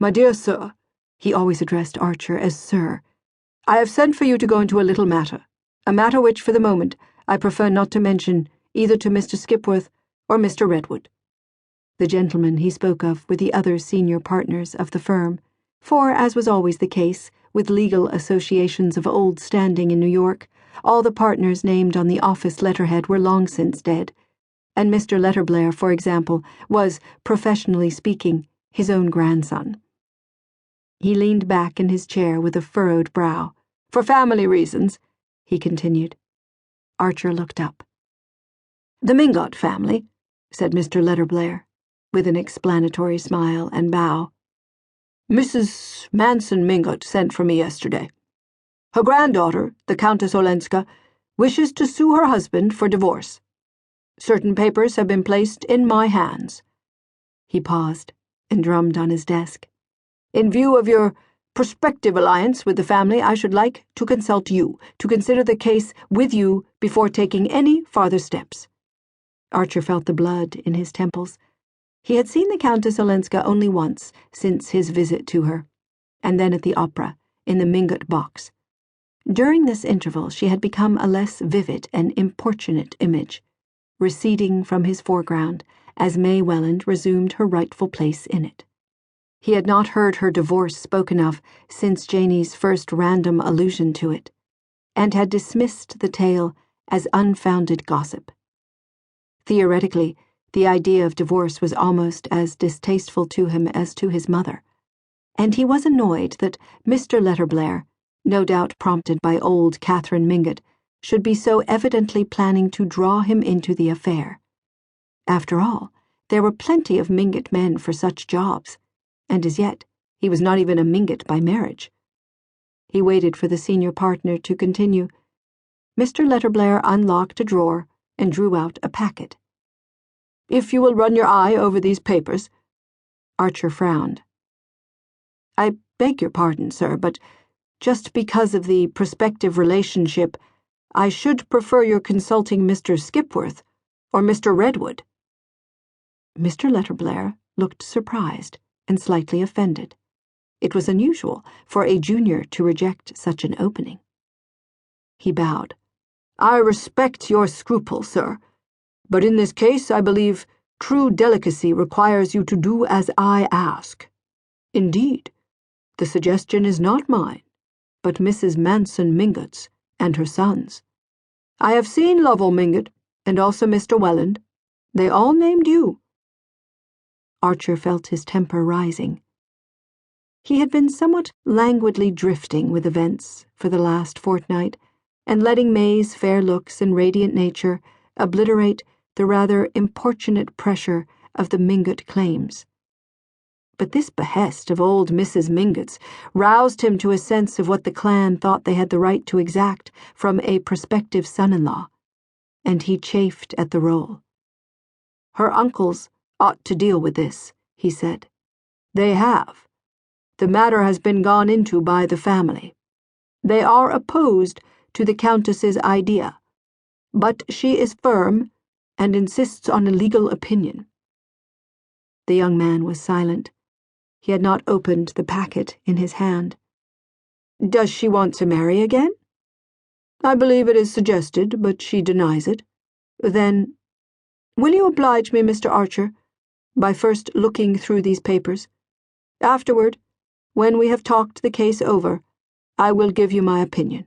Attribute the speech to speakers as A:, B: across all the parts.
A: "My dear sir," he always addressed Archer as Sir, "I have sent for you to go into a little matter, a matter which, for the moment, I prefer not to mention either to Mr. Skipworth or Mr. Redwood." The gentlemen he spoke of were the other senior partners of the firm, for, as was always the case, with legal associations of old standing in New York, all the partners named on the office letterhead were long since dead, and Mr. Letterblair, for example, was, professionally speaking, his own grandson. He leaned back in his chair with a furrowed brow. "For family reasons," he continued. Archer looked up. "The Mingott family," said Mr. Letterblair, with an explanatory smile and bow. "Mrs. Manson Mingott sent for me yesterday. Her granddaughter, the Countess Olenska, wishes to sue her husband for divorce. Certain papers have been placed in my hands." He paused and drummed on his desk. "In view of your prospective alliance with the family, I should like to consult you, to consider the case with you before taking any farther steps." Archer felt the blood in his temples. He had seen the Countess Olenska only once since his visit to her, and then at the opera, in the Mingott box. During this interval she had become a less vivid and importunate image, receding from his foreground as May Welland resumed her rightful place in it. He had not heard her divorce spoken of since Janie's first random allusion to it, and had dismissed the tale as unfounded gossip. Theoretically, the idea of divorce was almost as distasteful to him as to his mother, and he was annoyed that Mr. Letterblair, no doubt prompted by old Catherine Mingott, should be so evidently planning to draw him into the affair. After all, there were plenty of Mingott men for such jobs, and as yet he was not even a Mingott by marriage. He waited for the senior partner to continue. Mr. Letterblair unlocked a drawer and drew out a packet. "If you will run your eye over these papers." Archer frowned. "I beg your pardon, sir, but just because of the prospective relationship, I should prefer your consulting Mr. Skipworth or Mr. Redwood." Mr. Letterblair looked surprised and slightly offended. It was unusual for a junior to reject such an opening. He bowed. "I respect your scruple, sir, but in this case I believe true delicacy requires you to do as I ask. Indeed, the suggestion is not mine, but Mrs. Manson Mingott's and her son's. I have seen Lovell Mingott and also Mr. Welland. They all named you." Archer felt his temper rising. He had been somewhat languidly drifting with events for the last fortnight, and letting May's fair looks and radiant nature obliterate the rather importunate pressure of the Mingott claims. But this behest of old Mrs. Mingott's roused him to a sense of what the clan thought they had the right to exact from a prospective son-in-law, and he chafed at the role. "Her uncles ought to deal with this," he said. "They have. The matter has been gone into by the family. They are opposed to the Countess's idea, but she is firm and insists on a legal opinion." The young man was silent. He had not opened the packet in his hand. "Does she want to marry again?" "I believe it is suggested, but she denies it." "Then, will you oblige me, Mr. Archer, by first looking through these papers? Afterward, when we have talked the case over, I will give you my opinion."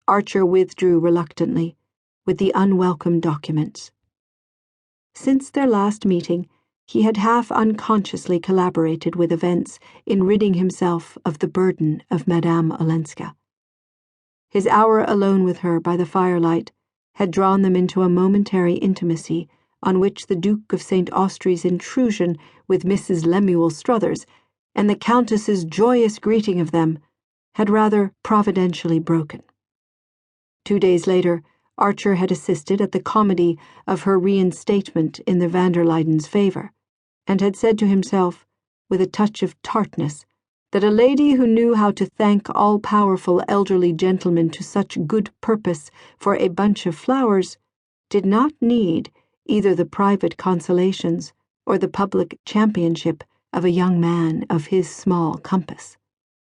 A: Archer withdrew reluctantly, with the unwelcome documents. Since their last meeting, he had half unconsciously collaborated with events in ridding himself of the burden of Madame Olenska. His hour alone with her by the firelight had drawn them into a momentary intimacy on which the Duke of St. Austrey's intrusion with Mrs. Lemuel Struthers and the Countess's joyous greeting of them had rather providentially broken. 2 days later, Archer had assisted at the comedy of her reinstatement in the van der Luydens' favor, and had said to himself, with a touch of tartness, that a lady who knew how to thank all-powerful elderly gentlemen to such good purpose for a bunch of flowers did not need either the private consolations or the public championship of a young man of his small compass.